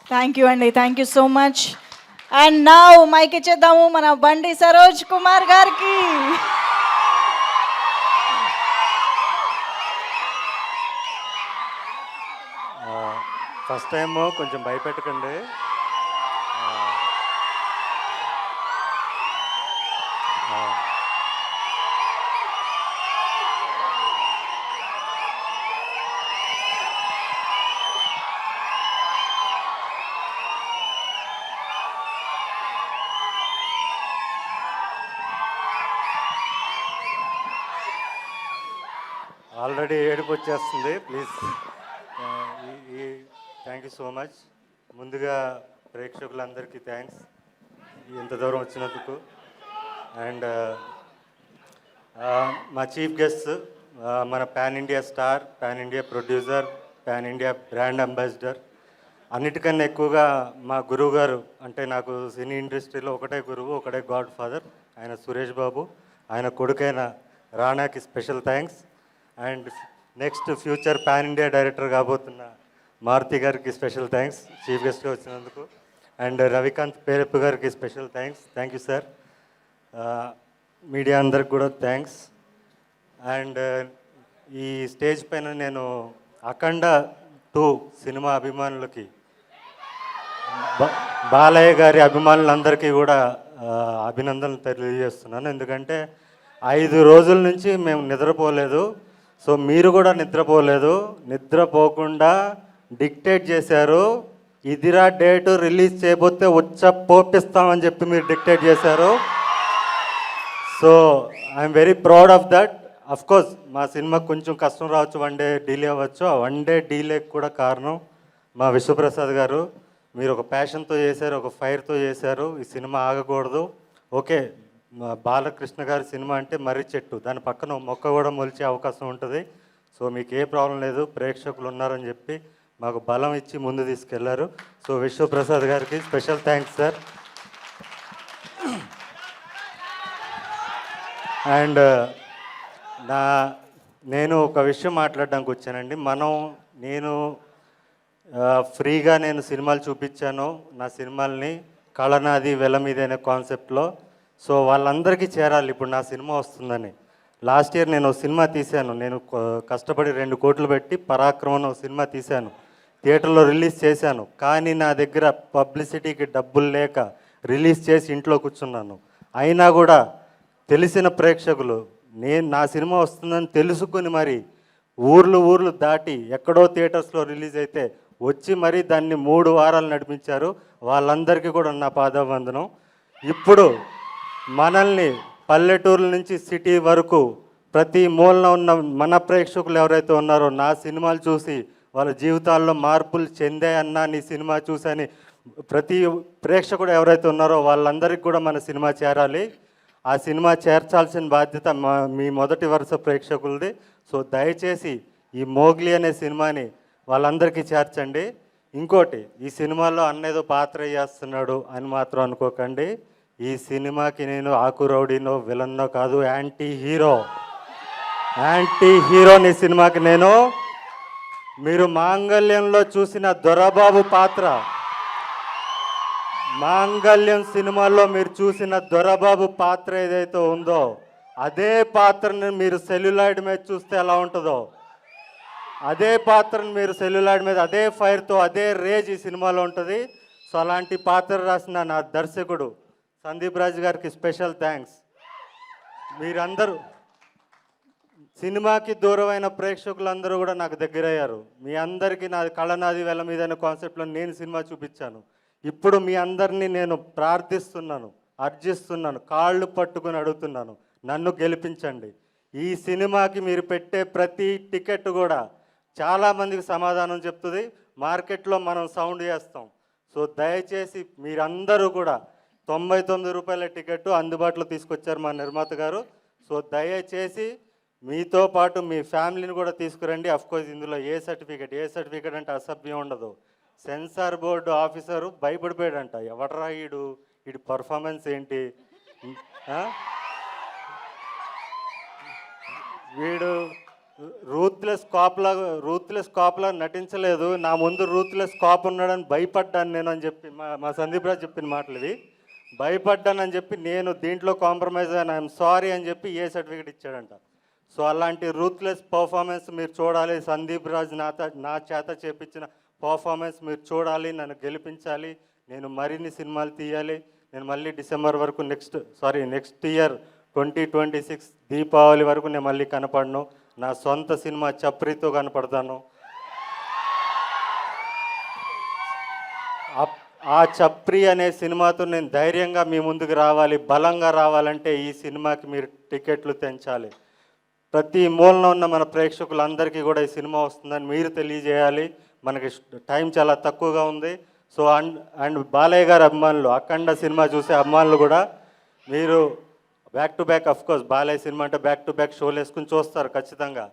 Thank you అండి, thank you so much. And now mike ఇచ్చేద్దాము మన బండి సరోజ్ కుమార్ గారికి. ఫస్ట్ టైము కొంచెం భయపెట్టకండి. ఆల్రెడీ ఏడుపు వచ్చేస్తుంది. Please, thank you so much. ముందుగా ప్రేక్షకులందరికీ థ్యాంక్స్ ఇంత దూరం వచ్చినందుకు. అండ్ మా చీఫ్ గెస్ట్, మన pan India star, pan India producer, pan India brand ambassador, అన్నిటికన్నా ఎక్కువగా మా గురువు గారు, అంటే నాకు సినీ ఇండస్ట్రీలో ఒకటే గురువు, ఒకటే గాడ్ ఫాదర్, ఆయన సురేష్ బాబు. ఆయన కొడుకైన రాణాకి special thanks. And next future pan India director కాబోతున్న మారుతి గారికి స్పెషల్ థ్యాంక్స్ చీఫ్ గెస్ట్గా వచ్చినందుకు. అండ్ రవికాంత్ పేరప్ప గారికి special thanks. Thank you sir. Media అందరికి కూడా థ్యాంక్స్. అండ్ ఈ స్టేజ్ పైన నేను అఖండ 2 సినిమా అభిమానులకి, బాలయ్య గారి అభిమానులందరికీ కూడా అభినందనలు తెలియజేస్తున్నాను. ఎందుకంటే 5 రోజుల నుంచి మేము నిద్రపోలేదు. సో మీరు కూడా నిద్రపోలేదు. నిద్రపోకుండా డిక్టేట్ చేశారు. ఇదిరా డేటు, రిలీజ్ చేయబోతే పోపిస్తామని చెప్పి మీరు డిక్టేట్ చేశారు. So I'm very proud of that. Of course మా సినిమాకి కొంచెం కష్టం రావచ్చు, 1 డే డిలే అవ్వచ్చు. ఆ 1 డే డిలేకి కూడా కారణం మా విశ్వప్రసాద్ గారు. మీరు ఒక ప్యాషన్తో చేశారు, ఒక ఫైర్తో చేశారు. ఈ సినిమా ఆగకూడదు. ఓకే, బాలకృష్ణ గారి సినిమా అంటే మర్రి చెట్టు, దాని పక్కన మొక్క కూడా మొలిచే అవకాశం ఉంటుంది. సో మీకు ఏ ప్రాబ్లం లేదు, ప్రేక్షకులు ఉన్నారని చెప్పి మాకు బలం ఇచ్చి ముందు తీసుకెళ్లారు. సో విశ్వప్రసాద్ గారికి స్పెషల్ థ్యాంక్స్ సార్. అండ్ నేను ఒక విషయం మాట్లాడడానికి వచ్చానండి. నేను ఫ్రీగా సినిమాలు చూపించాను, నా సినిమాల్ని కళనాది వెల మీద అనే కాన్సెప్ట్లో. సో వాళ్ళందరికీ చేరాలి ఇప్పుడు నా సినిమా వస్తుందని. లాస్ట్ ఇయర్ నేను సినిమా తీశాను. నేను కష్టపడి 2 కోట్లు పెట్టి పరాక్రమం సినిమా తీశాను, థియేటర్లో రిలీజ్ చేశాను. కానీ నా దగ్గర పబ్లిసిటీకి డబ్బులు లేక రిలీజ్ చేసి ఇంట్లో కూర్చున్నాను. అయినా కూడా తెలిసిన ప్రేక్షకులు నా సినిమా వస్తుందని తెలుసుకుని మరి ఊర్లు దాటి ఎక్కడో థియేటర్స్లో రిలీజ్ అయితే వచ్చి మరి దాన్ని 3 వారాలు నడిపించారు. వాళ్ళందరికీ కూడా నా పాదావందనం. ఇప్పుడు మనల్ని పల్లెటూరుల నుంచి సిటీ వరకు ప్రతి మూలన ఉన్న మన ప్రేక్షకులు ఎవరైతే ఉన్నారో నా సినిమాలు చూసి వాళ్ళ జీవితాల్లో మార్పులు చెందాయన్నా నీ సినిమా చూసని ప్రతి ప్రేక్షకుడు ఎవరైతే ఉన్నారో వాళ్ళందరికీ కూడా మన సినిమా చేరాలి. ఆ సినిమా చేర్చాల్సిన బాధ్యత మీ మొదటి వరుస ప్రేక్షకులది. సో దయచేసి ఈ మోగ్లీ అనే సినిమాని వాళ్ళందరికీ చేర్చండి. ఇంకోటి, ఈ సినిమాలో అన్నేదో పాత్ర చేస్తున్నాడు అని మాత్రం అనుకోకండి. ఈ సినిమాకి నేను ఆకురౌడీనో విలన్నో కాదు, యాంటీ హీరోని సినిమాకి నేను. మీరు మాంగళ్యంలో చూసిన దొరబాబు పాత్ర, మాంగళ్యం సినిమాలో మీరు చూసిన దొరబాబు పాత్ర ఏదైతే ఉందో అదే పాత్రని మీరు సెల్యులాయిడ్ మీద చూస్తే ఎలా ఉంటుందో అదే పాత్రను మీరు సెల్యులాయిడ్ మీద అదే ఫైర్తో అదే రేజ్ ఈ సినిమాలో ఉంటుంది. సో అలాంటి పాత్ర రాసిన నా దర్శకుడు సందీప్ రాజు గారికి స్పెషల్ థ్యాంక్స్. మీరందరూ సినిమాకి దూరమైన ప్రేక్షకులందరూ కూడా నాకు దగ్గరయ్యారు. మీ అందరికీ నా కళనాది వెల మీద అనే కాన్సెప్ట్లో నేను సినిమా చూపించాను. ఇప్పుడు మీ అందరినీ నేను ప్రార్థిస్తున్నాను, అర్జిస్తున్నాను, కాళ్ళు పట్టుకుని అడుగుతున్నాను, నన్ను గెలిపించండి. ఈ సినిమాకి మీరు పెట్టే ప్రతి టికెట్ కూడా చాలామందికి సమాధానం చెప్తుంది. మార్కెట్లో మనం సౌండ్ చేస్తాం. సో దయచేసి మీరందరూ కూడా 99 రూపాయల టికెట్ అందుబాటులో తీసుకొచ్చారు మా నిర్మాత గారు. సో దయచేసి మీతో పాటు మీ ఫ్యామిలీని కూడా తీసుకురండి. అఫ్కోర్స్ ఇందులో ఏ సర్టిఫికేట్ అంటే అసభ్యం ఉండదు. సెన్సార్ బోర్డు ఆఫీసరు భయపడిపోయాడంట, ఎవడరా వీడి పర్ఫార్మెన్స్ ఏంటి, వీడు రూత్లెస్ కాప్లా నటించలేదు. నా ముందు రూత్లెస్ కాప్ ఉన్నాడని భయపడ్డాను నేను అని చెప్పి మా సందీప్ రాజు చెప్పిన మాటలు ఇవి. భయపడ్డానని చెప్పి నేను దీంట్లో కాంప్రమైజ్ అయినా ఐఎమ్ సారీ అని చెప్పి ఏ సర్టిఫికేట్ ఇచ్చాడంట. సో అలాంటి రూత్లెస్ పర్ఫార్మెన్స్ మీరు చూడాలి. సందీప్ రాజ్ నా చేత చేపించిన పర్ఫార్మెన్స్ మీరు చూడాలి, నన్ను గెలిపించాలి. నేను మరిన్ని సినిమాలు తీయాలి. నేను మళ్ళీ డిసెంబర్ వరకు నెక్స్ట్ ఇయర్ 2026 దీపావళి వరకు నేను మళ్ళీ కనపడను. నా సొంత సినిమా చప్రితో కనపడతాను. ఆ చప్రి అనే సినిమాతో నేను ధైర్యంగా మీ ముందుకు రావాలి, బలంగా రావాలంటే ఈ సినిమాకి మీరు టికెట్లు తెంచాలి. ప్రతి మూలన ఉన్న మన ప్రేక్షకులందరికీ కూడా ఈ సినిమా వస్తుందని మీరు తెలియజేయాలి. మనకి టైం చాలా తక్కువగా ఉంది. సో అండ్ బాలయ్య గారి అభిమానులు, అఖండ సినిమా చూసే అభిమానులు కూడా మీరు back to back, of course Balayya cinema అంటే బ్యాక్ టు బ్యాక్ షోలు వేసుకుని చూస్తారు ఖచ్చితంగా.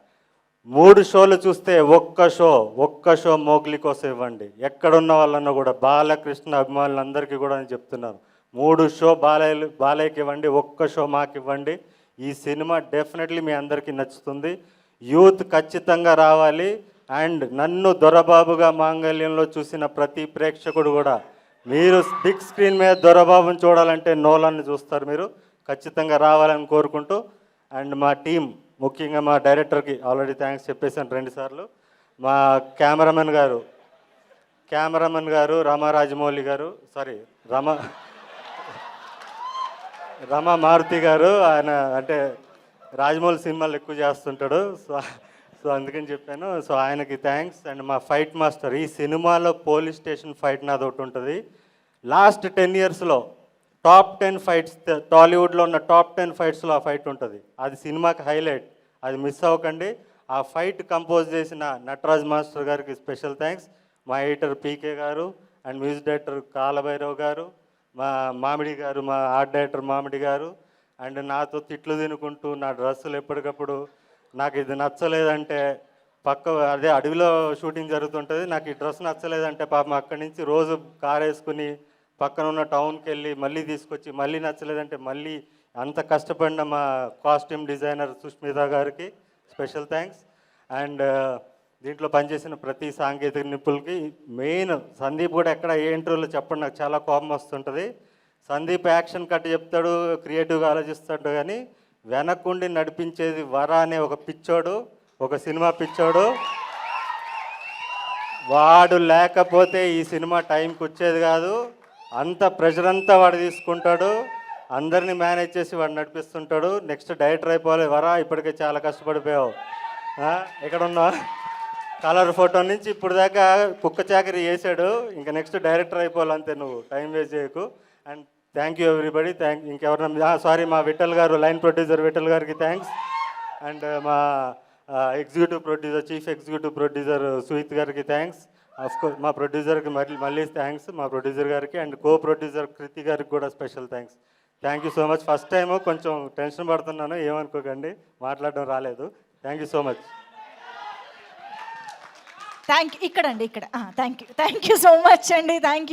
3 షోలు చూస్తే ఒక్క షో మోగ్లీ కోసం ఇవ్వండి. ఎక్కడున్న వాళ్ళన్నా కూడా బాలకృష్ణ అభిమానులందరికీ కూడా నేను చెప్తున్నాను, 3 షో బాలయ్యకి ఇవ్వండి, ఒక్క షో మాకు ఇవ్వండి. ఈ సినిమా డెఫినెట్లీ మీ అందరికీ నచ్చుతుంది. యూత్ ఖచ్చితంగా రావాలి. అండ్ నన్ను దొరబాబుగా మాంగళ్యంలో చూసిన ప్రతి ప్రేక్షకుడు కూడా మీరు బిగ్ స్క్రీన్ మీద దొరబాబుని చూడాలంటే నోలాన్ని చూస్తారు. మీరు ఖచ్చితంగా రావాలని కోరుకుంటూ, అండ్ మా టీం ముఖ్యంగా మా డైరెక్టర్కి ఆల్రెడీ థ్యాంక్స్ చెప్పేసాను 2 సార్లు. మా కెమెరామెన్ గారు రామారాజమౌళి గారు, రమా మారుతి గారు. ఆయన అంటే రాజమౌళి సినిమాలు ఎక్కువ చేస్తుంటాడు, సో అందుకని చెప్పాను. సో ఆయనకి థ్యాంక్స్. అండ్ మా ఫైట్ మాస్టర్, ఈ సినిమాలో పోలీస్ స్టేషన్ ఫైట్ నాది ఒకటి ఉంటుంది. లాస్ట్ 10 ఇయర్స్లో టాప్ 10 ఫైట్స్, టాలీవుడ్లో ఉన్న టాప్ 10 ఫైట్స్లో ఆ ఫైట్ ఉంటుంది. అది సినిమాకి హైలైట్, అది మిస్ అవ్వకండి. ఆ ఫైట్ కంపోజ్ చేసిన నటరాజ్ మాస్టర్ గారికి స్పెషల్ థ్యాంక్స్. మా ఎడిటర్ పీకే గారు అండ్ మ్యూజిక్ డైరెక్టర్ కాలభైరవ్ గారు, మా మామిడి గారు, మా ఆర్ట్ డైరెక్టర్ మామిడి గారు. అండ్ నాతో తిట్లు తినుకుంటూ నా డ్రెస్సులు ఎప్పటికప్పుడు నాకు ఇది నచ్చలేదంటే, అదే అడవిలో షూటింగ్ జరుగుతుంటుంది, నాకు ఈ డ్రెస్ నచ్చలేదంటే పాపం అక్కడి నుంచి రోజు కార్ వేసుకుని పక్కన ఉన్న టౌన్కి వెళ్ళి మళ్ళీ తీసుకొచ్చి, మళ్ళీ నచ్చలేదంటే మళ్ళీ అంత కష్టపడిన మా కాస్ట్యూమ్ డిజైనర్ సుష్మిత గారికి స్పెషల్ థ్యాంక్స్. అండ్ దీంట్లో పనిచేసిన ప్రతి సాంకేతిక నిపుణులకి, మెయిన్ సందీప్ కూడా ఎక్కడ ఏ ఇంటర్వ్యూలో చెప్పండి, నాకు చాలా కోపం వస్తుంటుంది. సందీప్ యాక్షన్ కట్ చెప్తాడు, క్రియేటివ్గా ఆలోచిస్తాడు, కానీ వెనక్కుండి నడిపించేది వర అనే ఒక పిచ్చోడు, ఒక సినిమా పిచ్చోడు. వాడు లేకపోతే ఈ సినిమా టైంకి వచ్చేది కాదు. అంత ప్రెషర్ అంతా వాడు తీసుకుంటాడు, అందరినీ మేనేజ్ చేసి వాడు నడిపిస్తుంటాడు. నెక్స్ట్ డైరెక్టర్ అయిపోవాలి. వరా ఇప్పటికే చాలా కష్టపడిపోయావు, ఎక్కడున్నా కలర్ ఫోటో నుంచి ఇప్పుడు దాకా కుక్క చాకరీ చేశాడు, ఇంకా నెక్స్ట్ డైరెక్టర్ అయిపోవాలి అంతే, నువ్వు టైం వేస్ట్ చేయకు. And thank you everybody. ఇంకెవరన్నా మా విఠల్ గారు, లైన్ ప్రొడ్యూసర్ విఠల్ గారికి థ్యాంక్స్. అండ్ మా చీఫ్ ఎగ్జిక్యూటివ్ ప్రొడ్యూసర్ సుహిత్ గారికి థ్యాంక్స్. అఫ్కోర్స్ మా ప్రొడ్యూసర్కి మళ్ళీ థ్యాంక్స్, మా ప్రొడ్యూసర్ గారికి. అండ్ కో ప్రొడ్యూసర్ కృతి గారికి కూడా special thanks. Thank you so much. First time కొంచెం టెన్షన్ పడుతున్నాను, ఏమనుకోకండి, మాట్లాడడం రాలేదు. Thank you so much. Thank you. ఇక్కడ థ్యాంక్ యూ సో మచ్ అండి. Thank you.